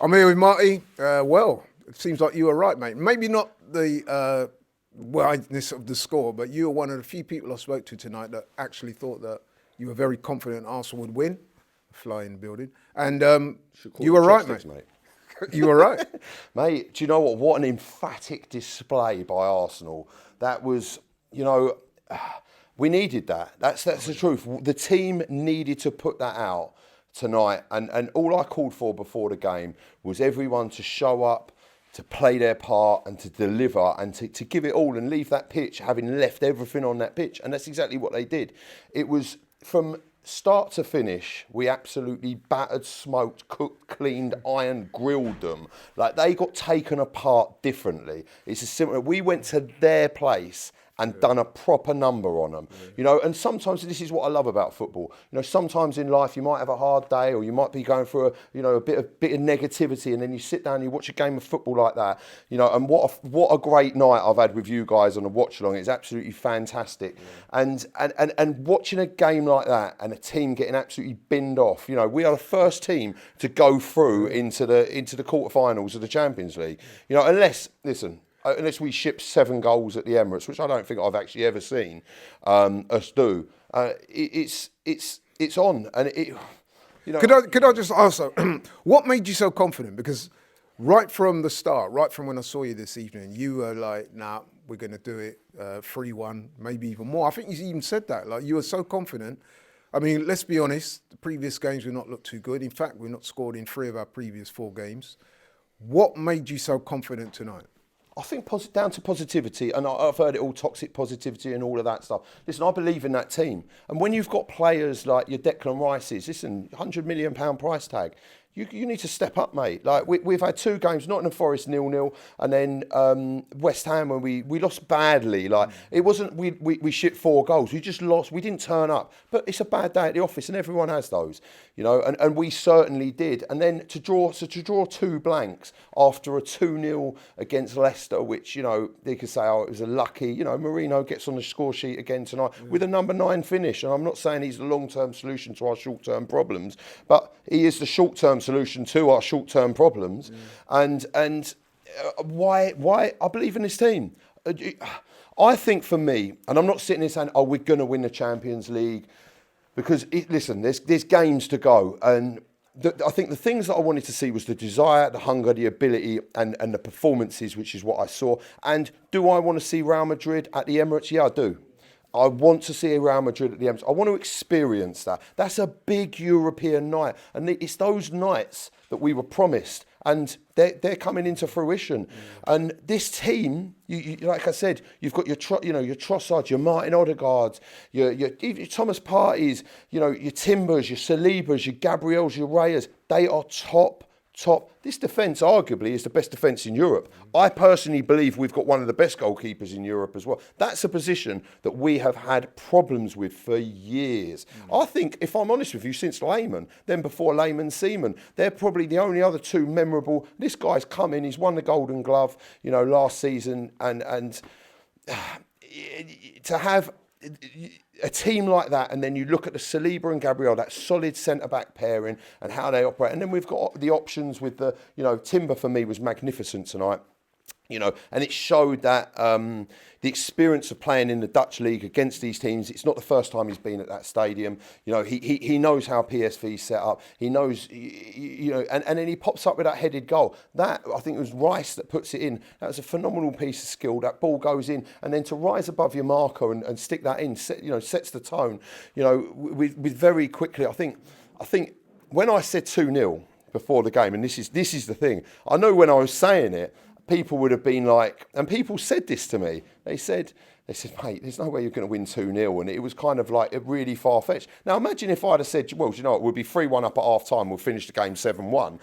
I'm here with Marty. Well, it seems like you were right, mate. Maybe not the wideness of the score, but you were one of the few people I spoke to tonight that actually thought that you were very confident Arsenal would win. Fly in the building. And you were right, mate. You were right. Mate, do you know what? What an emphatic display by Arsenal. That was, we needed that. That's the truth. The team needed to put that out tonight. And all I called for before the game was everyone to show up, to play their part and to deliver and to give it all and leave that pitch having left everything on that pitch. And that's exactly what they did. It was from start to finish, we absolutely battered, smoked, cooked, cleaned, ironed, grilled them. Like, they got taken apart differently. It's as simple. We went to their place and done a proper number on them. And sometimes this is what I love about football. Sometimes in life you might have a hard day, or you might be going through a bit of negativity, and then you sit down and you watch a game of football like that. And what a great night I've had with you guys on a watch along. It's absolutely fantastic. And watching a game like that and a team getting absolutely binned off. We are the first team to go through into the quarterfinals of the Champions League. Unless we ship 7 goals at the Emirates, which I don't think I've actually ever seen us do, it's on. And Could I just ask, what made you so confident? Because right from the start, right from when I saw you this evening, you were like, nah, we're going to do it 3-1, maybe even more. I think you even said that. Like, you were so confident. I mean, let's be honest, the previous games we've not looked too good. In fact, we've not scored in 3 of our previous 4 games. What made you so confident tonight? I think down to positivity, and I've heard it all, toxic positivity and all of that stuff. Listen, I believe in that team. And when you've got players like your Declan Rices, listen, £100 million price tag, you need to step up, mate. Like, we've had 2 games, Nottingham Forest 0-0, and then West Ham when we lost badly. Like, it wasn't we shipped 4 goals. We just lost. We didn't turn up. But it's a bad day at the office, and everyone has those, and we certainly did. And then to draw 2 blanks after a 2-0 against Leicester, which they could say, oh, it was a lucky. Marino gets on the score sheet again tonight with a number 9 finish. And I'm not saying he's the long-term solution to our short-term problems, but he is the short-term solution to our short-term problems. And why I believe in this team. I think for me, and I'm not sitting here saying, oh, we're going to win the Champions League, because there's games to go. And I think the things that I wanted to see was the desire, the hunger, the ability, and the performances, which is what I saw. And do I want to see Real Madrid at the Emirates? Yeah, I do. I want to see Real Madrid at the Emirates. I want to experience that. That's a big European night. And it's those nights that we were promised. And they're coming into fruition. And this team, you like I said, you've got your Trossards, your Martin Odegaards, your Thomas Partey's, your Timbers, your Salibas, your Gabriels, your Reyes. They are top. This defence arguably is the best defence in Europe. I personally believe we've got one of the best goalkeepers in Europe as well. That's a position that we have had problems with for years. I think, if I'm honest with you, since Lehmann, then before Lehmann, Seaman, they're probably the only other 2 memorable. This guy's come in, he's won the Golden Glove, last season, and to have a team like that, and then you look at the Saliba and Gabriel, that solid centre-back pairing and how they operate. And then we've got the options with the, Timber for me was magnificent tonight. And it showed that the experience of playing in the Dutch league against these teams, it's not the first time he's been at that stadium. He knows how PSV's set up. He knows, and then he pops up with that headed goal. That, I think it was Rice that puts it in. That was a phenomenal piece of skill. That ball goes in, and then to rise above your marker and stick that in, sets the tone. With very quickly, I think when I said 2-0 before the game, and this is the thing. I know when I was saying it, people would have been like, and people said this to me. They said, mate, there's no way you're going to win 2-0. And it was kind of like really far-fetched. Now, imagine if I'd have said, well, we'll be 3-1 up at half-time, we'll finish the game 7-1.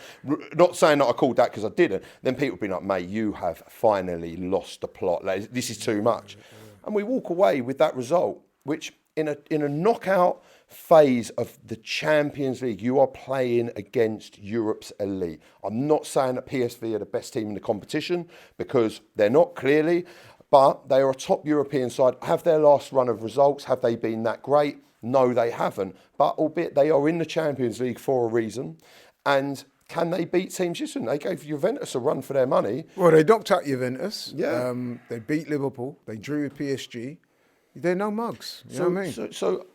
Not saying that I called that because I didn't. Then people would be like, mate, you have finally lost the plot. Like, this is too much. And we walk away with that result, which in a knockout phase of the Champions League, you are playing against Europe's elite. I'm not saying that PSV are the best team in the competition, because they're not, clearly, but they are a top European side. Have their last run of results, have they been that great? No, they haven't. But albeit they are in the Champions League for a reason. And can they beat teams? Listen, they gave Juventus a run for their money. Well, they knocked out Juventus. Yeah. They beat Liverpool. They drew with PSG. They're no mugs. You know what I mean? So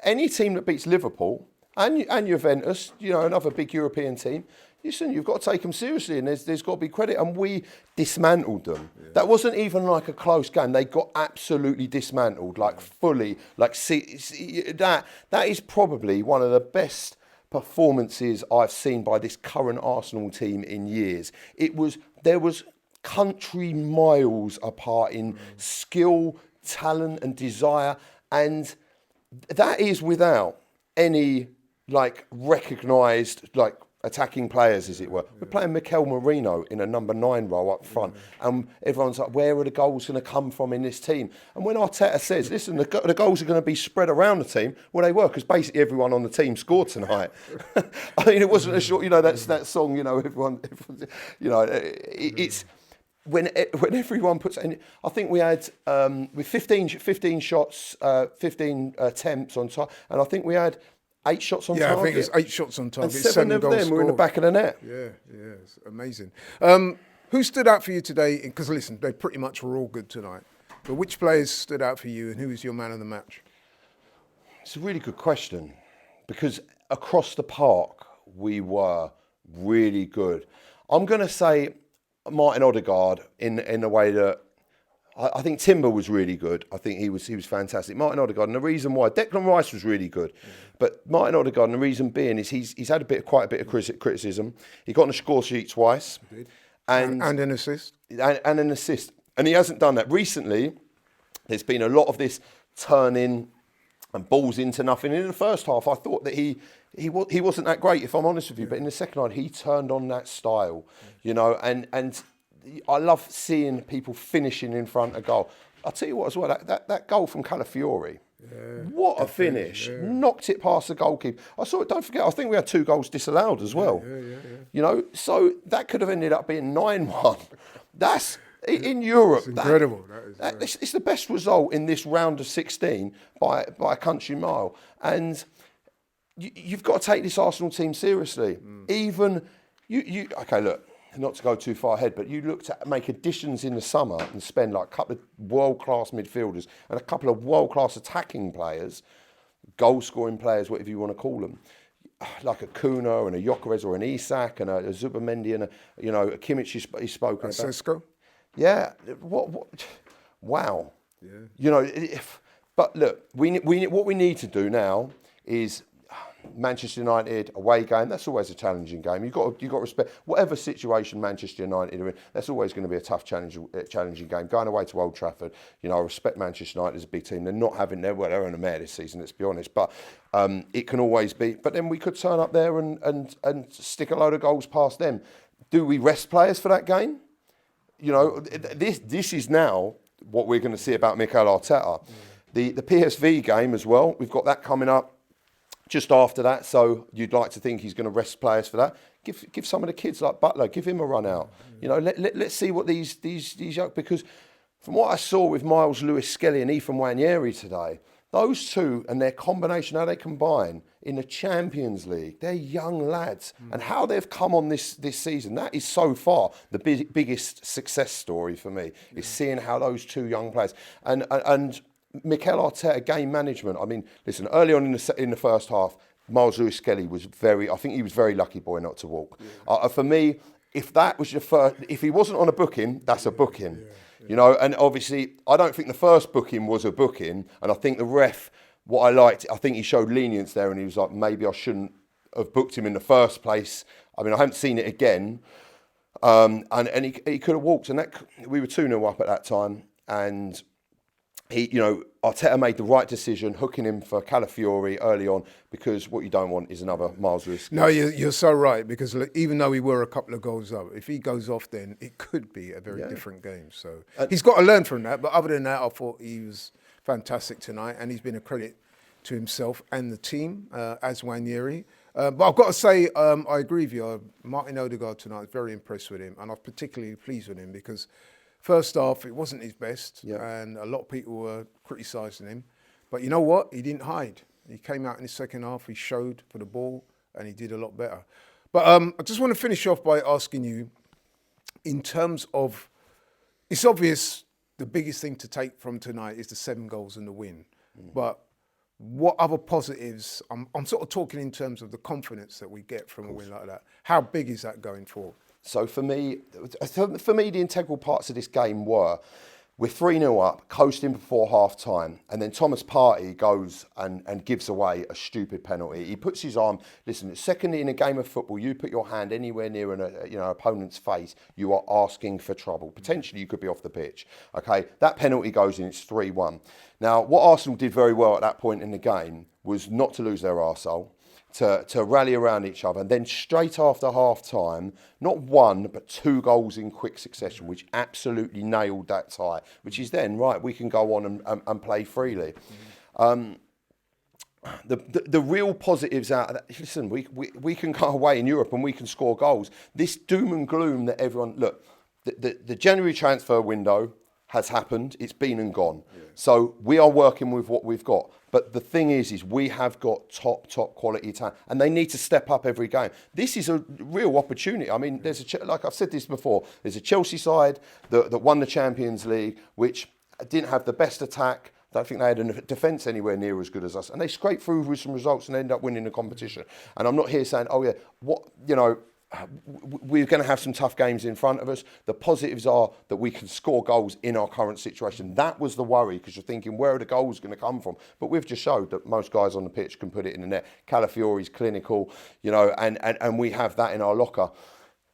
any team that beats Liverpool and Juventus, you know, another big European team, listen, you've got to take them seriously, and there's got to be credit. And we dismantled them. Yeah. That wasn't even like a close game. They got absolutely dismantled, like fully. Like that is probably one of the best performances I've seen by this current Arsenal team in years. There was country miles apart in skill, talent and desire, and that is without any like recognised like attacking players, as it were. We're playing Mikel Merino in a number 9 role up front, and everyone's like, where are the goals going to come from in this team? And when Arteta says, listen, the goals are going to be spread around the team, well, they were, because basically everyone on the team scored tonight. I mean, it wasn't a short, you know, that's that song, you know, everyone you know, it's when everyone puts, and I think we had with 15 shots, 15 attempts on target, and I think we had 8 shots on target. Yeah, I think it's 8 shots on target. And 7 of them were in the back of the net. Yeah, it's amazing. Who stood out for you today? Because listen, they pretty much were all good tonight. But which players stood out for you, and who was your man of the match? It's a really good question, because across the park we were really good. I'm going to say Martin Odegaard in a way that I think Timber was really good. I think he was fantastic. Martin Odegaard, and the reason why Declan Rice was really good, but Martin Odegaard, and the reason being is he's had quite a bit of criticism. He got on the score sheet twice, and an assist, and an assist, and he hasn't done that recently. There's been a lot of this turning and balls into nothing. In the first half, I thought that he wasn't that great, if I'm honest with you. But in the second half, he turned on that style, you know, and I love seeing people finishing in front of goal. I'll tell you what as well, that goal from Calafiori, what a finish. Knocked it past the goalkeeper. I saw it, don't forget, I think we had 2 goals disallowed as well. You know, so that could have ended up being 9-1. That's, in Europe, it's incredible. It's the best result in this round of 16 by a country mile. And you've got to take this Arsenal team seriously. Even, okay, look, not to go too far ahead, but you look to make additions in the summer and spend like a couple of world-class midfielders and a couple of world-class attacking players, goal-scoring players, whatever you want to call them, like a Kuna and a Gyökeres or an Isak and a Zubamendi and a Kimmich he's spoken about. Sesko? Yeah. What? Wow. Yeah. You know, but look, what we need to do now is Manchester United away game. That's always a challenging game. You've got to respect whatever situation Manchester United are in. That's always going to be a tough, challenging game. Going away to Old Trafford, you know, I respect Manchester United as a big team. They're not having they're on a mare this season. Let's be honest. But it can always be. But then we could turn up there and stick a load of goals past them. Do we rest players for that game? You know, this is now what we're going to see about Mikel Arteta. The PSV game as well. We've got that coming up just after that. So you'd like to think he's going to rest players for that. Give some of the kids like Butler, give him a run out. You know, let's see what these young, because from what I saw with Miles Lewis-Skelly and Ethan Nwaneri today, those two and their combination, how they combine in the Champions League, they're young lads. And how they've come on this season, that is so far the biggest success story for me, is seeing how those two young players. And Mikel Arteta, game management. I mean, listen, early on in the first half, Miles Lewis-Skelly was I think he was very lucky boy not to walk. For me, if that was your first, if he wasn't on a booking, that's a booking. You know, and obviously, I don't think the first booking was a booking, and I think the ref, what I liked, I think he showed lenience there, and he was like, maybe I shouldn't have booked him in the first place. I mean, I haven't seen it again, and he could have walked, and we were 2-0 up at that time, and Arteta made the right decision, hooking him for Calafiori early on, because what you don't want is another Miles Lewis. No, you're so right, because even though we were a couple of goals up, if he goes off, then it could be a very different game. So he's got to learn from that. But other than that, I thought he was fantastic tonight, and he's been a credit to himself and the team, as Nwaneri. But I've got to say, I agree with you. Martin Odegaard tonight, I was very impressed with him, and I was particularly pleased with him because first half, it wasn't his best, and a lot of people were criticising him. But you know what? He didn't hide. He came out in the second half, he showed for the ball, and he did a lot better. But I just want to finish off by asking you, in terms of, it's obvious the biggest thing to take from tonight is the 7 goals and the win. But what other positives, I'm sort of talking in terms of the confidence that we get from a win like that. How big is that going forward? So for me, the integral parts of this game were, we're 3-0 up, coasting before half-time, and then Thomas Partey goes and gives away a stupid penalty. He puts his arm, listen, secondly in a game of football, you put your hand anywhere near an opponent's face, you are asking for trouble. Potentially you could be off the pitch. Okay, that penalty goes in, it's 3-1. Now, what Arsenal did very well at that point in the game was not to lose their arsehole, to rally around each other, and then straight after half-time, not 1, but 2 goals in quick succession, which absolutely nailed that tie, which is then, right, we can go on and play freely. The real positives out of that, listen, we can go away in Europe and we can score goals. This doom and gloom that everyone, look, the January transfer window has happened, it's been and gone. Yeah. So we are working with what we've got. But the thing is we have got top quality talent, and they need to step up every game. This is a real opportunity. I mean, like I've said this before, there's a Chelsea side that won the Champions League, which didn't have the best attack. I don't think they had a defence anywhere near as good as us. And they scraped through with some results and ended up winning the competition. And I'm not here saying, oh yeah, we're going to have some tough games in front of us. The positives are that we can score goals in our current situation. That was the worry, because you're thinking, where are the goals going to come from? But we've just showed that most guys on the pitch can put it in the net. Calafiori's clinical, and we have that in our locker.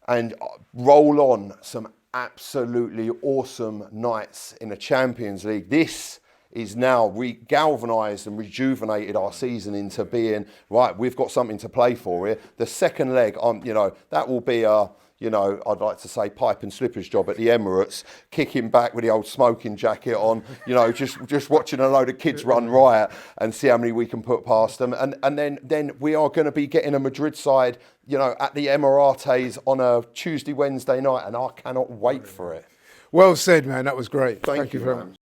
And roll on some absolutely awesome nights in the Champions League. This is now galvanised and rejuvenated our season into being, right, we've got something to play for here. The second leg, that will be a, I'd like to say pipe and slippers job at the Emirates, kicking back with the old smoking jacket on, just watching a load of kids run riot and see how many we can put past them. And then we are going to be getting a Madrid side, at the Emirates on a Tuesday, Wednesday night, and I cannot wait for it. Well said, man. That was great. Thank you very much.